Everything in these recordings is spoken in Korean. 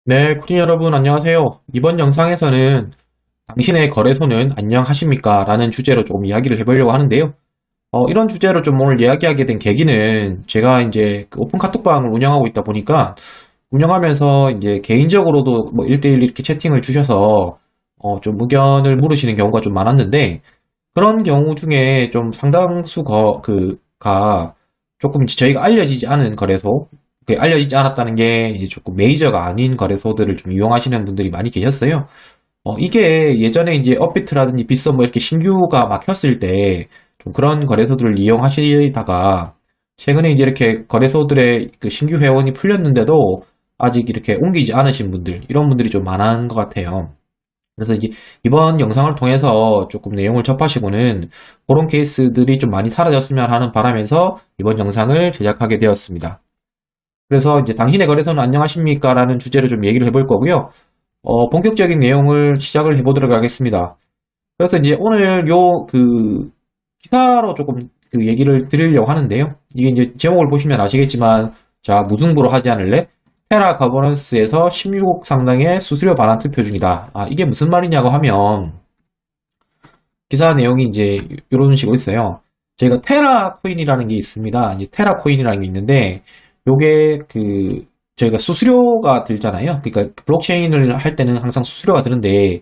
네, 쿠린 여러분 안녕하세요. 이번 영상에서는 당신의 거래소는 안녕하십니까? 라는 주제로 조금 이야기를 해보려고 하는데요. 이런 주제로 좀 오늘 이야기하게 된 계기는 제가 이제 그 오픈 카톡방을 운영하고 있다 보니까 운영하면서 이제 개인적으로도 뭐 1대1 이렇게 채팅을 주셔서 좀 의견을 물으시는 경우가 좀 많았는데 그런 경우 중에 좀 상당수 가 조금 저희가 알려지지 않은 거래소, 알려지지 않았다는 게 이제 조금 메이저가 아닌 거래소들을 좀 이용하시는 분들이 많이 계셨어요. 이게 예전에 이제 업비트라든지 빗썸 뭐 이렇게 신규가 막혔을 때 좀 그런 거래소들을 이용하시다가 최근에 이제 이렇게 거래소들의 그 신규 회원이 풀렸는데도 아직 이렇게 옮기지 않으신 분들, 이런 분들이 좀 많은 것 같아요. 그래서 이제 이번 영상을 통해서 조금 내용을 접하시고는 그런 케이스들이 좀 많이 사라졌으면 하는 바람에서 이번 영상을 제작하게 되었습니다. 그래서 이제 당신의 거래소는 안녕하십니까? 라는 주제로 좀 얘기를 해볼 거고요. 본격적인 내용을 시작을 해보도록 하겠습니다. 그래서 이제 오늘 기사로 조금 그 얘기를 드리려고 하는데요. 이게 이제 제목을 보시면 아시겠지만, 자, 무승부로 하지 않을래? 테라 거버넌스에서 16억 상당의 수수료 반환 투표 중이다. 이게 무슨 말이냐고 하면, 기사 내용이 이제 이런 식으로 있어요. 저희가 테라 코인이라는 게 있습니다. 이제 테라 코인이라는 게 있는데, 요게 저희가 수수료가 들잖아요. 그러니까 블록체인을 할 때는 항상 수수료가 드는데,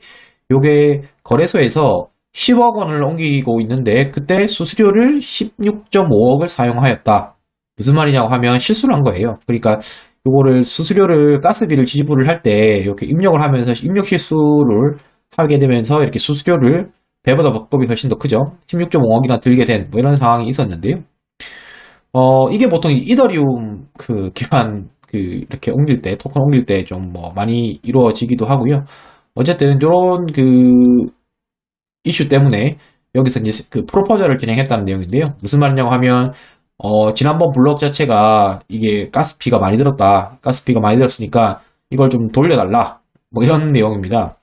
요게 거래소에서 10억 원을 옮기고 있는데, 그때 수수료를 16.5억을 사용하였다. 무슨 말이냐고 하면 실수를 한 거예요. 그러니까 요거를 수수료를 가스비를 지불을 할 때 이렇게 입력을 하면서 입력 실수를 하게 되면서 이렇게 수수료를 배보다 법급이 훨씬 더 크죠. 16.5억이나 들게 된 뭐 이런 상황이 있었는데요. 이게 보통 이더리움 기반 이렇게 옮길 때, 토큰 옮길 때 좀 뭐 많이 이루어지기도 하고요. 어쨌든 이런 이슈 때문에 여기서 이제 그 프로포저를 진행했다는 내용인데요. 무슨 말이냐고 하면 지난번 블록 자체가 이게 가스피가 많이 들었다. 가스피가 많이 들었으니까 이걸 좀 돌려달라. 뭐 이런 내용입니다.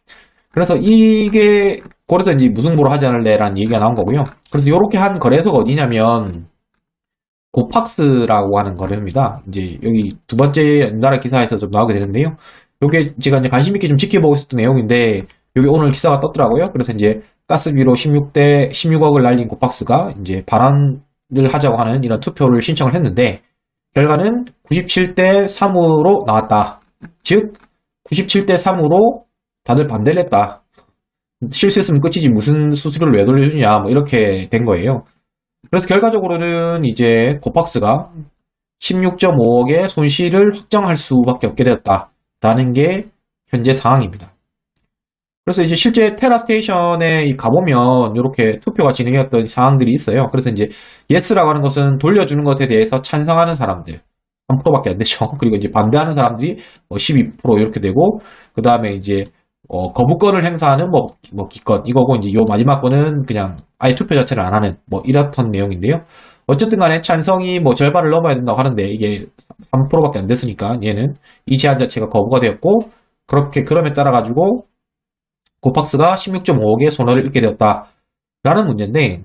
그래서 그래서 이제 무승부로 하지 않을래라는 얘기가 나온 거고요. 그래서 이렇게 한 거래소가 어디냐면 고팍스라고 하는 거래소입니다. 이제 여기 두 번째 연달아 기사에서 좀 나오게 되는데요. 요게 제가 이제 관심 있게 좀 지켜보고 있었던 내용인데 여기 오늘 기사가 떴더라고요. 그래서 이제 가스비로 16억을 날린 고팍스가 이제 반환을 하자고 하는 이런 투표를 신청을 했는데 결과는 97대 3으로 나왔다. 즉 97대 3으로 다들 반대를 했다. 실수했으면 끝이지 무슨 수수료를 왜 돌려주냐 뭐 이렇게 된 거예요. 그래서 결과적으로는 이제 고팍스가 16.5억의 손실을 확정할 수밖에 없게 되었다라는 게 현재 상황입니다. 그래서 이제 실제 테라 스테이션에 가보면 이렇게 투표가 진행되었던 사항들이 있어요. 그래서 이제 예스라고 하는 것은 돌려주는 것에 대해서 찬성하는 사람들 3%밖에 안 되죠. 그리고 이제 반대하는 사람들이 12% 이렇게 되고 그 다음에 이제 거부권을 행사하는 뭐 기권 이거고 이제 요 마지막 거는 그냥 아예 투표 자체를 안 하는 뭐 이렇던 내용인데요. 어쨌든 간에 찬성이 뭐 절반을 넘어야 된다고 하는데 이게 3%밖에 안 됐으니까 얘는 이 제한 자체가 거부가 되었고 그럼에 따라 가지고 고팍스가 16.5억의 손해를 입게 되었다라는 문제인데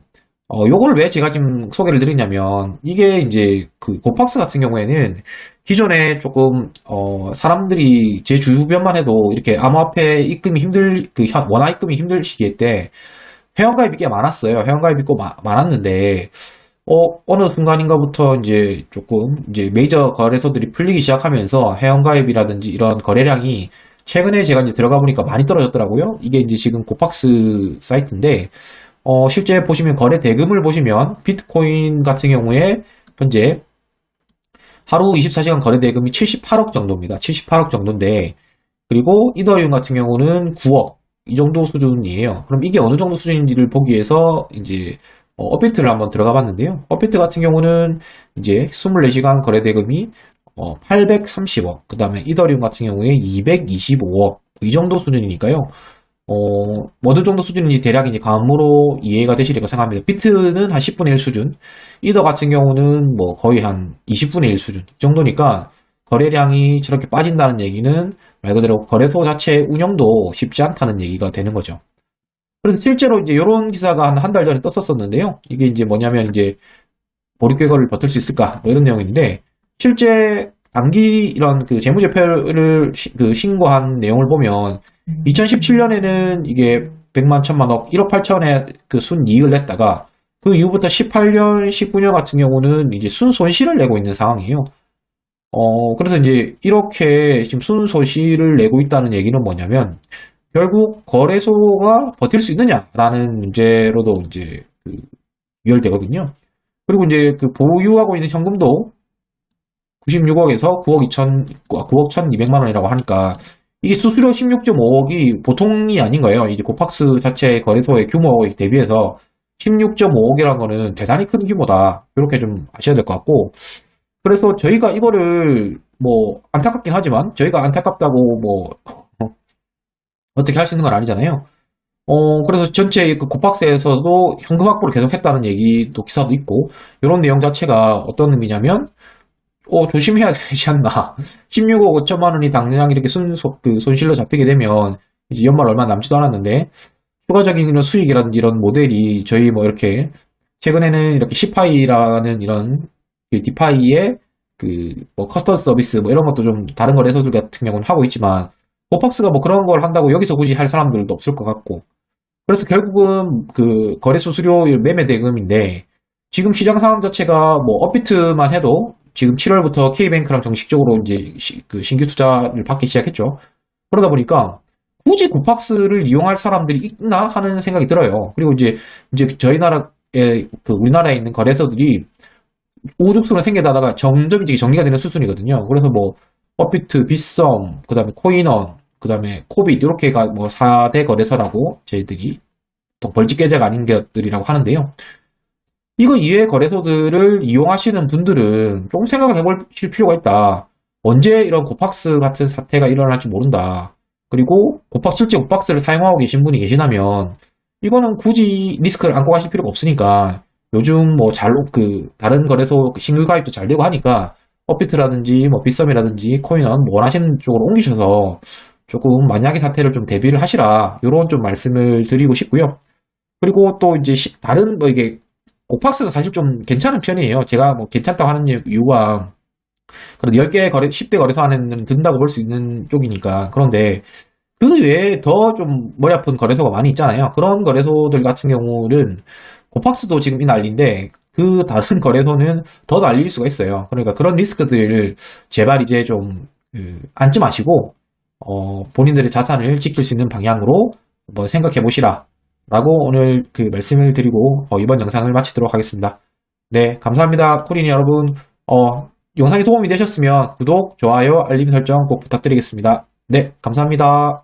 요걸 왜 제가 지금 소개를 드리냐면 이게 이제 그 고팍스 같은 경우에는 기존에 조금 사람들이 제 주변만 해도 이렇게 암호화폐 입금이 원화 입금이 힘들 시기에 때 회원가입이 꽤 많았어요. 회원가입이 꽤 많았는데 어느 순간인가부터 이제 조금 이제 메이저 거래소들이 풀리기 시작하면서 회원가입이라든지 이런 거래량이 최근에 제가 이제 들어가 보니까 많이 떨어졌더라고요. 이게 이제 지금 고팍스 사이트인데 실제 보시면 거래 대금을 보시면 비트코인 같은 경우에 현재 하루 24시간 거래 대금이 78억 정도입니다. 78억 정도인데 그리고 이더리움 같은 경우는 9억 이 정도 수준이에요. 그럼 이게 어느 정도 수준인지를 보기 위해서 이제 업비트를 한번 들어가 봤는데요. 업비트 같은 경우는 이제 24시간 거래 대금이 830억, 그 다음에 이더리움 같은 경우에 225억 이 정도 수준이니까요. 어느 정도 수준인지 대략 이제 감으로 이해가 되시리고 생각합니다. 비트는 한 10분의 1 수준, 이더 같은 경우는 뭐 거의 한 20분의 1 수준 정도니까 거래량이 저렇게 빠진다는 얘기는 말 그대로 거래소 자체 운영도 쉽지 않다는 얘기가 되는 거죠. 그래서 실제로 이제 이런 기사가 한 달 전에 떴었었는데요. 이게 이제 뭐냐면 이제 보릿괴거를 버틸 수 있을까? 뭐 이런 내용인데 실제 단기 이런 그 재무제표를 신고한 내용을 보면 2017년에는 이게 100만, 1000만억, 1억 8천의 그 순이익을 냈다가 그 이후부터 18년, 19년 같은 경우는 이제 순손실을 내고 있는 상황이에요. 그래서 이제 이렇게 지금 순손실을 내고 있다는 얘기는 뭐냐면 결국 거래소가 버틸 수 있느냐라는 문제로도 이제 연결되거든요. 그리고 이제 그 보유하고 있는 현금도 96억에서 9억 1200만 원이라고 하니까 이게 수수료 16.5억이 보통이 아닌 거예요. 이제 고팍스 자체 거래소의 규모에 대비해서 16.5억이라는 거는 대단히 큰 규모다. 이렇게 좀 아셔야 될 것 같고. 그래서 저희가 이거를 뭐 안타깝긴 하지만 저희가 안타깝다고 뭐 어떻게 할 수 있는 건 아니잖아요. 그래서 전체 그 고팍스에서도 현금 확보를 계속했다는 얘기도 기사도 있고 이런 내용 자체가 어떤 의미냐면 조심해야 되지 않나. 16억 5천만 원이 당장 이렇게 손실로 잡히게 되면 이제 연말 얼마 남지도 않았는데 추가적인 이런 수익이라든지 이런 모델이 저희 뭐 이렇게 최근에는 이렇게 시파이라는 이런 그 디파이의 뭐 커스터드 서비스 뭐 이런 것도 좀 다른 거래소들 같은 경우는 하고 있지만 고팍스가 뭐 그런 걸 한다고 여기서 굳이 할 사람들도 없을 것 같고 그래서 결국은 그 거래소 수수료 매매 대금인데 지금 시장 상황 자체가 뭐 업비트만 해도 지금 7월부터 K뱅크랑 정식적으로 이제 그 신규 투자를 받기 시작했죠. 그러다 보니까 굳이 고팍스를 이용할 사람들이 있나 하는 생각이 들어요. 그리고 이제 저희 나라에 우리나라에 있는 거래소들이 우후죽순으로 생겨나다가 점점 이제 정리가 되는 수순이거든요. 그래서 뭐 업비트, 빗썸, 그다음에 코인원, 그다음에 코빗 이렇게가 뭐 4대 거래소라고 저희들이 또 벌집 계좌가 아닌 것들이라고 하는데요. 이거 이외의 거래소들을 이용하시는 분들은 조금 생각을 해보실 필요가 있다. 언제 이런 고팍스 같은 사태가 일어날지 모른다. 그리고 실제 고팍스를 사용하고 계신 분이 계시다면 이거는 굳이 리스크를 안고 가실 필요가 없으니까 요즘 뭐 다른 거래소 신규 가입도 잘 되고 하니까 업비트라든지 뭐 빗썸이라든지 코인원 뭐 원하시는 쪽으로 옮기셔서 조금 만약의 사태를 좀 대비를 하시라. 이런 좀 말씀을 드리고 싶고요. 그리고 또 이제 다른 뭐 이게 고팍스는 사실 좀 괜찮은 편이에요. 제가 뭐 괜찮다고 하는 이유가 그래도 10대 거래소 안에는 든다고 볼 수 있는 쪽이니까. 그런데 그 외에 더 좀 머리 아픈 거래소가 많이 있잖아요. 그런 거래소들 같은 경우는 고팍스도 지금 이 난리인데 그 다른 거래소는 더 난리일 수가 있어요. 그러니까 그런 리스크들을 제발 이제 좀 앉지 마시고 본인들의 자산을 지킬 수 있는 방향으로 한번 생각해 보시라. 라고 오늘 그 말씀을 드리고 이번 영상을 마치도록 하겠습니다. 네, 감사합니다. 코린이 여러분. 영상이 도움이 되셨으면 구독, 좋아요, 알림 설정 꼭 부탁드리겠습니다. 네, 감사합니다.